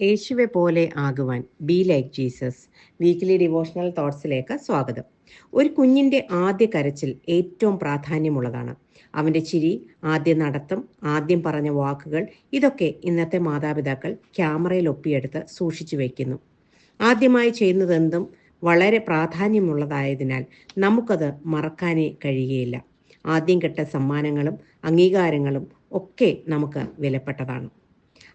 യേശുവെ പോലെ ആകുവാൻ be like Jesus weekly devotional തോട്ട്സിലേക്ക് സ്വാഗതം. ഒരു കുഞ്ഞിൻ്റെ ആദ്യ കരച്ചിൽ ഏറ്റവും പ്രാധാന്യമുള്ളതാണ്. അവൻ്റെ ചിരി, ആദ്യ നടത്തം, ആദ്യം പറഞ്ഞ വാക്കുകൾ, ഇതൊക്കെ ഇന്നത്തെ മാതാപിതാക്കൾ ക്യാമറയിൽ ഒപ്പിയെടുത്ത് സൂക്ഷിച്ചു വയ്ക്കുന്നു. ആദ്യമായി ചെയ്യുന്നതെന്തും വളരെ പ്രാധാന്യമുള്ളതായതിനാൽ നമുക്കത് മറക്കാനേ കഴിയുകയില്ല. ആദ്യം കിട്ട സമ്മാനങ്ങളും അംഗീകാരങ്ങളും ഒക്കെ നമുക്ക് വിലപ്പെട്ടതാണ്.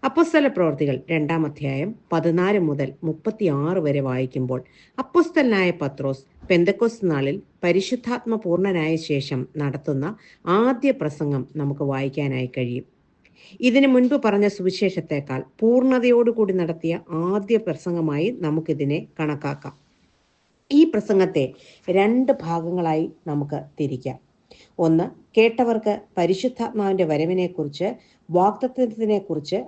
അപ്പോസ്തല പ്രവൃത്തികൾ 2-ാം അധ്യായം 14 മുതൽ 36 വരെ വായിക്കുമ്പോൾ അപ്പോസ്തലനായ പത്രോസ് പെന്തക്കോസ്ത് നാളിൽ പരിശുദ്ധാത്മ പൂർണ്ണനായ ശേഷം നടത്തുന്ന ആദ്യ പ്രസംഗം നമുക്ക് വായിക്കാനായി കഴിയും. ഇതിനു മുൻപ് പറഞ്ഞ സുവിശേഷത്തെക്കാൾ പൂർണ്ണതയോടുകൂടി നടത്തിയ ആദ്യ പ്രസംഗമായി നമുക്കിതിനെ കണക്കാക്കാം. ഈ പ്രസംഗത്തെ 2 ഭാഗങ്ങളായി നമുക്ക് തിരിക്കാം. ഒന്ന്, കേട്ടവർക്ക് പരിശുദ്ധാത്മാവിൻ്റെ വരവിനെക്കുറിച്ച്, വാഗ്ദത്തത്തിനെക്കുറിച്ച്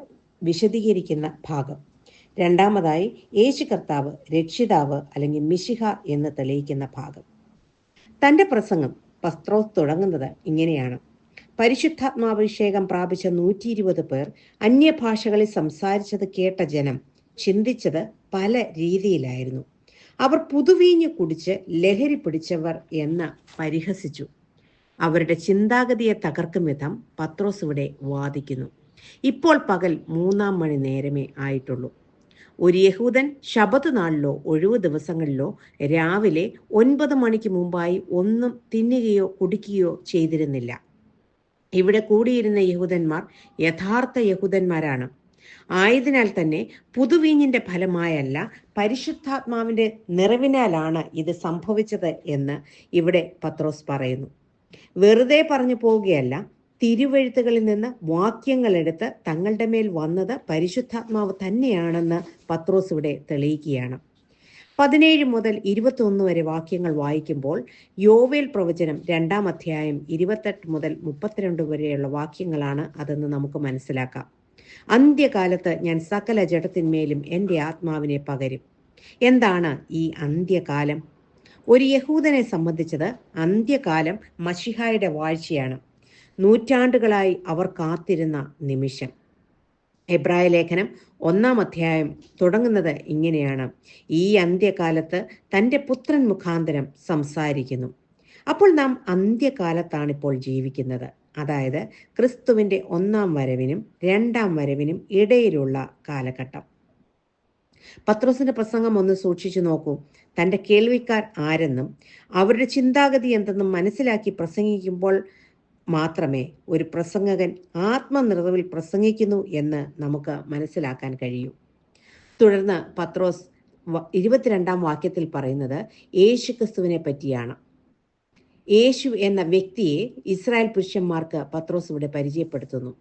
വിശദീകരിക്കുന്ന ഭാഗം. രണ്ടാമതായി, യേശു കർത്താവ് രക്ഷിതാവ് അല്ലെങ്കിൽ മിശിഹ എന്ന് തെളിയിക്കുന്ന ഭാഗം. തൻ്റെ പ്രസംഗം പത്രോസ് തുടങ്ങുന്നത് ഇങ്ങനെയാണ്: പരിശുദ്ധാത്മാഭിഷേകം പ്രാപിച്ച 120 പേർ അന്യഭാഷകളിൽ സംസാരിച്ചത് കേട്ട ജനം ചിന്തിച്ചത് പല രീതിയിലായിരുന്നു. അവർ പുതുവീഞ്ഞ് കുടിച്ച് ലഹരി പിടിച്ചവർ എന്ന് പരിഹസിച്ചു. അവരുടെ ചിന്താഗതിയെ തകർക്കും വിധം പത്രോസ് ഇവിടെ വാദിക്കുന്നു. ഇപ്പോൾ പകൽ 3-ാം മണി നേരമേ ആയിട്ടുള്ളൂ. ഒരു യഹൂദൻ ശബത്ത് നാളിലോ ഒഴിവു ദിവസങ്ങളിലോ രാവിലെ 9 മണിക്ക് മുമ്പായി ഒന്നും തിന്നുകയോ കുടിക്കുകയോ ചെയ്തിരുന്നില്ല. ഇവിടെ കൂടിയിരുന്ന യഹൂദന്മാർ യഥാർത്ഥ യഹൂദന്മാരാണ്. ആയതിനാൽ തന്നെ പുതുവീഞ്ഞിന്റെ ഫലമായല്ല, പരിശുദ്ധാത്മാവിന്റെ നിറവിനാലാണ് ഇത് സംഭവിച്ചത് എന്ന് ഇവിടെ പത്രോസ് പറയുന്നു. വെറുതെ പറഞ്ഞു പോവുകയല്ല, തിരുവെഴുത്തുകളിൽ നിന്ന് വാക്യങ്ങളെടുത്ത് തങ്ങളുടെ മേൽ വന്നത് പരിശുദ്ധാത്മാവ് തന്നെയാണെന്ന് പത്രോസ് ഇവിടെ തെളിയിക്കുകയാണ്. 17 മുതൽ 21 വരെ വാക്യങ്ങൾ വായിക്കുമ്പോൾ യോവേൽ പ്രവചനം 2-ാം അധ്യായം 28 മുതൽ 32 വരെയുള്ള വാക്യങ്ങളാണ് അതെന്ന് നമുക്ക് മനസ്സിലാക്കാം. അന്ത്യകാലത്ത് ഞാൻ സകല ജഡത്തിന്മേലും എൻ്റെ ആത്മാവിനെ പകരും. എന്താണ് ഈ അന്ത്യകാലം? ഒരു യഹൂദനെ സംബന്ധിച്ചത് അന്ത്യകാലം മശിഹായുടെ വാഴ്ചയാണ്. നൂറ്റാണ്ടുകളായി അവർ കാത്തിരുന്ന നിമിഷം. എബ്രായ ലേഖനം 1-ാം അധ്യായം തുടങ്ങുന്നത് ഇങ്ങനെയാണ്: ഈ അന്ത്യകാലത്ത് തൻ്റെ പുത്രൻ മുഖാന്തരം സംസാരിക്കുന്നു. അപ്പോൾ നാം അന്ത്യകാലത്താണിപ്പോൾ ജീവിക്കുന്നത്. അതായത് ക്രിസ്തുവിൻ്റെ 1-ാം വരവിനും 2-ാം വരവിനും ഇടയിലുള്ള കാലഘട്ടം. പത്രോസിന്റെ പ്രസംഗം ഒന്ന് സൂക്ഷിച്ചു നോക്കൂ. തൻ്റെ കേൾവിക്കാർ ആരെന്നും അവരുടെ ചിന്താഗതി എന്തെന്നും മനസ്സിലാക്കി പ്രസംഗിക്കുമ്പോൾ മാത്രമേ ഒരു പ്രസംഗകൻ ആത്മനിറവിൽ പ്രസംഗിക്കുന്നു എന്ന് നമുക്ക് മനസ്സിലാക്കാൻ കഴിയൂ. തുടർന്ന് പത്രോസ് 22-ാം വാക്യത്തിൽ പറയുന്നത് യേശു ക്രിസ്തുവിനെ പറ്റിയാണ്. യേശു എന്ന വ്യക്തിയെ ഇസ്രായേൽ പുരുഷന്മാർക്ക് പത്രോസ് ഇവിടെ പരിചയപ്പെടുത്തുന്നു.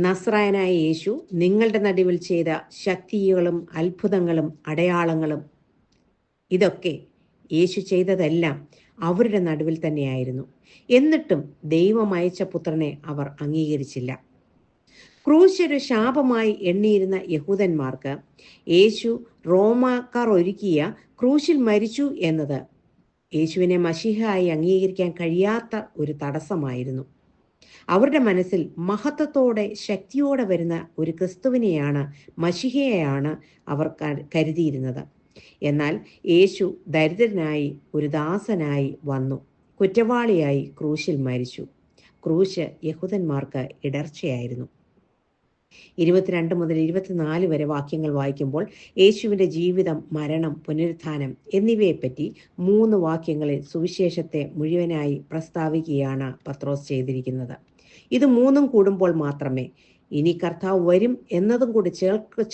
നസ്രായനായ യേശു നിങ്ങളുടെ നടുവിൽ ചെയ്ത ശക്തികളും അത്ഭുതങ്ങളും അടയാളങ്ങളും, ഇതൊക്കെ യേശു ചെയ്തതെല്ലാം അവരുടെ നടുവിൽ തന്നെയായിരുന്നു. എന്നിട്ടും ദൈവം അയച്ച പുത്രനെ അവർ അംഗീകരിച്ചില്ല. ക്രൂശൊരു ശാപമായി എണ്ണിയിരുന്ന യഹൂദന്മാർക്ക് യേശു റോമാക്കാർ ഒരുക്കിയ ക്രൂശിൽ മരിച്ചു എന്നത് യേശുവിനെ മശിഹയായി അംഗീകരിക്കാൻ കഴിയാത്ത ഒരു തടസ്സമായിരുന്നു. അവരുടെ മനസ്സിൽ മഹത്വത്തോടെ ശക്തിയോടെ വരുന്ന ഒരു ക്രിസ്തുവിനെയാണ്, മശിഹയെയാണ് അവർ കരുതിയിരുന്നത്. എന്നാൽ യേശു ദരിദ്രനായി ഒരു ദാസനായി വന്നു, കുറ്റവാളിയായി ക്രൂശിൽ മരിച്ചു. ക്രൂശ് യഹൂദന്മാർക്ക് ഇടർച്ചയായിരുന്നു. 22 മുതൽ 24 വരെ വാക്യങ്ങൾ വായിക്കുമ്പോൾ യേശുവിൻ്റെ ജീവിതം, മരണം, പുനരുത്ഥാനം എന്നിവയെപ്പറ്റി 3 വാക്യങ്ങളിൽ സുവിശേഷത്തെ മുഴുവനായി പ്രസ്താവിക്കുകയാണ് പത്രോസ് ചെയ്തിരിക്കുന്നത്. ഇത് 3 കൂടുമ്പോൾ മാത്രമേ, ഇനി കർത്താവ് വരും എന്നതും കൂടി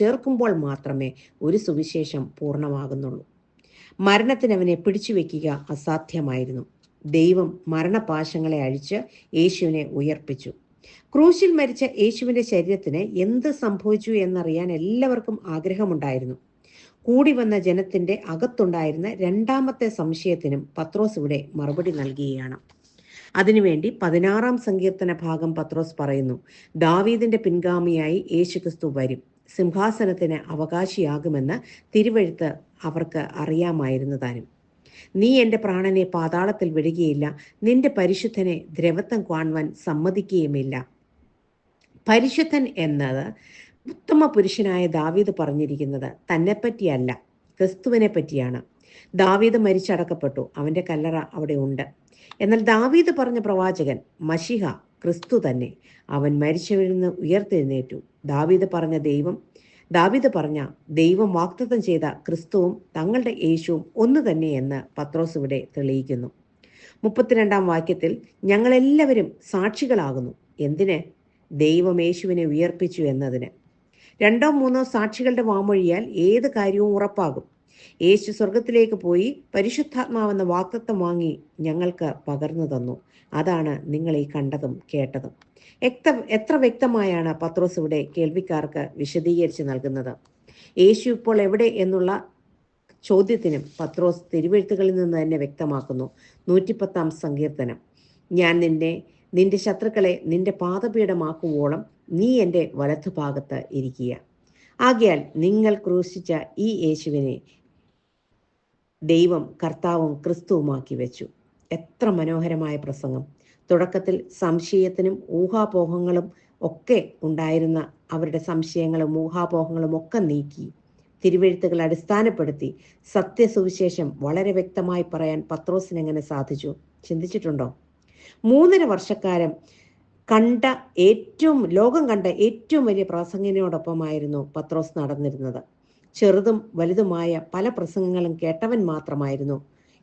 ചേർക്കുമ്പോൾ മാത്രമേ ഒരു സുവിശേഷം പൂർണ്ണമാകുന്നുള്ളൂ. മരണത്തിന് അവനെ പിടിച്ചു വയ്ക്കുക അസാധ്യമായിരുന്നു. ദൈവം മരണപാശങ്ങളെ അഴിച്ച് യേശുവിനെ ഉയർപ്പിച്ചു. ക്രൂശിൽ മരിച്ച യേശുവിൻ്റെ ശരീരത്തിന് എന്ത് സംഭവിച്ചു എന്നറിയാൻ എല്ലാവർക്കും ആഗ്രഹമുണ്ടായിരുന്നു. കൂടി വന്ന ജനത്തിൻ്റെ അകത്തുണ്ടായിരുന്ന 2-ാമത്തെ സംശയത്തിനും പത്രോസ് ഇവിടെ മറുപടി നൽകുകയാണ്. അതിനുവേണ്ടി 16-ാം സങ്കീർത്തന ഭാഗം പത്രോസ് പറയുന്നു: ദാവീദിന്റെ പിൻഗാമിയായി യേശുക്രിസ്തു വരും, സിംഹാസനത്തിന് അവകാശിയാകുമെന്ന് തിരുവെഴുത്ത് അവർക്ക് അറിയാമായിരുന്നു താനും. നീ എൻ്റെ പ്രാണനെ പാതാളത്തിൽ വിടുകയില്ല, നിന്റെ പരിശുദ്ധനെ ദ്രവത്വം കാണുവാൻ സമ്മതിക്കുകയുമില്ല. പരിശുദ്ധൻ എന്നത് ഉത്തമ പുരുഷനായ ദാവീദ് പറഞ്ഞിരിക്കുന്നത് തന്നെപ്പറ്റിയല്ല, ക്രിസ്തുവിനെ പറ്റിയാണ്. ദാവീദ് മരിച്ചടക്കപ്പെട്ടു, അവന്റെ കല്ലറ അവിടെ ഉണ്ട്. എന്നാൽ ദാവീദ് പറഞ്ഞ പ്രവാചകൻ മശിഹ ക്രിസ്തു തന്നെ. അവൻ മരിച്ചവരിൽ നിന്ന് ഉയർത്തെഴുന്നേറ്റു. ദാവീദ് പറഞ്ഞ ദൈവം വാഗ്ദത്തം ചെയ്ത ക്രിസ്തുവും തങ്ങളുടെ യേശുവും ഒന്ന് തന്നെ എന്ന് പത്രോസ് ഇവിടെ തെളിയിക്കുന്നു. 32 വാക്യത്തിൽ ഞങ്ങളെല്ലാവരും സാക്ഷികളാകുന്നു. എന്തിന്? ദൈവം യേശുവിനെ ഉയർപ്പിച്ചു എന്നതിന്. 2-3 സാക്ഷികളുടെ വാമൊഴിയാൽ ഏത് കാര്യവും ഉറപ്പാകും. യേശു സ്വർഗത്തിലേക്ക് പോയി പരിശുദ്ധാത്മാവെന്ന വാഗ്ദത്തം വാങ്ങി ഞങ്ങൾക്ക് പകർന്നു തന്നു. അതാണ് നിങ്ങൾ ഈ കണ്ടതും കേട്ടതും. എത്ര വ്യക്തമായാണ് പത്രോസ് ഇവിടെ കേൾവിക്കാർക്ക് വിശദീകരിച്ച് നൽകുന്നത്. യേശു ഇപ്പോൾ എവിടെ എന്നുള്ള ചോദ്യത്തിനും പത്രോസ് തിരുവെഴുത്തുകളിൽ നിന്ന് തന്നെ വ്യക്തമാക്കുന്നു. 110 സങ്കീർത്തനം, ഞാൻ നിന്റെ ശത്രുക്കളെ നിന്റെ പാദപീഠമാക്കുവോളം നീ എൻ്റെ വലത്തുഭാഗത്ത് ഇരിക്കുക. ആകയാൽ നിങ്ങൾ ക്രൂശിച്ച ഈ യേശുവിനെ ദൈവം കർത്താവും ക്രിസ്തുവുമാക്കി വെച്ചു. എത്ര മനോഹരമായ പ്രസംഗം! തുടക്കത്തിൽ സംശയത്തിനും ഊഹാപോഹങ്ങളും ഒക്കെ ഉണ്ടായിരുന്ന അവരുടെ സംശയങ്ങളും ഊഹാപോഹങ്ങളും ഒക്കെ നീക്കി തിരുവെഴുത്തുകൾ അടിസ്ഥാനപ്പെടുത്തി സത്യസുവിശേഷം വളരെ വ്യക്തമായി പറയാൻ പത്രോസിന് എങ്ങനെ സാധിച്ചു? ചിന്തിച്ചിട്ടുണ്ടോ? 3.5 വർഷക്കാലം ലോകം കണ്ട ഏറ്റവും വലിയ പ്രാസംഗികനോടൊപ്പമായിരുന്നു പത്രോസ് നടന്നിരുന്നത്. ചെറുതും വലുതുമായ പല പ്രസംഗങ്ങളും കേട്ടവൻ മാത്രമായിരുന്നു.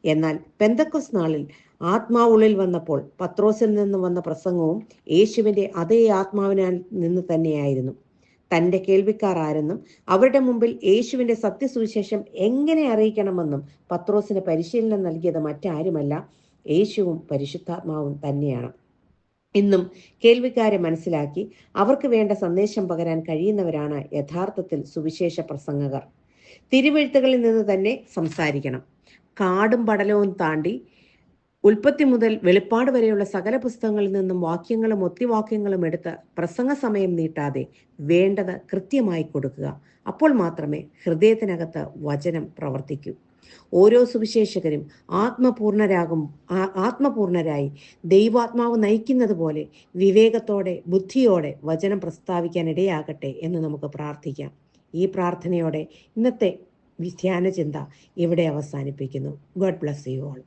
എന്നാൽ പെന്തക്കോസ്ത് നാളിൽ ആത്മാവുള്ളിൽ വന്നപ്പോൾ പത്രോസിൽ നിന്ന് വന്ന പ്രസംഗവും യേശുവിന്റെ അതേ ആത്മാവിനാൽ നിന്ന് തന്നെയായിരുന്നു. തൻ്റെ കേൾവിക്കാർ ആരെന്നും അവരുടെ മുമ്പിൽ യേശുവിന്റെ സത്യസുവിശേഷം എങ്ങനെ അറിയിക്കണമെന്നും പത്രോസിന് പരിശീലനം നൽകിയത് മറ്റാരുമല്ല, യേശുവും പരിശുദ്ധാത്മാവും തന്നെയാണ്. ഇന്നും കേൾവിക്കാരെ മനസ്സിലാക്കി അവർക്ക് വേണ്ട സന്ദേശം പകരാൻ കഴിയുന്നവരാണ് യഥാർത്ഥത്തിൽ സുവിശേഷ പ്രസംഗകർ. തിരുവെഴുത്തുകളിൽ നിന്ന് തന്നെ സംസാരിക്കണം. കാടും പടലവും താണ്ടി ഉൽപ്പത്തി മുതൽ വെളിപ്പാട് വരെയുള്ള സകല പുസ്തകങ്ങളിൽ നിന്നും വാക്യങ്ങളും ഒത്തിവാക്യങ്ങളും എടുത്ത് പ്രസംഗ സമയം നീട്ടാതെ വേണ്ടത് കൃത്യമായി കൊടുക്കുക. അപ്പോൾ മാത്രമേ ഹൃദയത്തിനകത്ത് വചനം പ്രവർത്തിക്കൂ. ഓരോ സുവിശേഷകരും ആത്മപൂർണരായി ദൈവാത്മാവ് നയിക്കുന്നത് പോലെ വിവേകത്തോടെ ബുദ്ധിയോടെ വചനം പ്രസ്താവിക്കാൻ ഇടയാകട്ടെ എന്ന് നമുക്ക് പ്രാർത്ഥിക്കാം. ഈ പ്രാർത്ഥനയോടെ ഇന്നത്തെ ധ്യാന ചിന്ത ഇവിടെ അവസാനിപ്പിക്കുന്നു. God bless you all.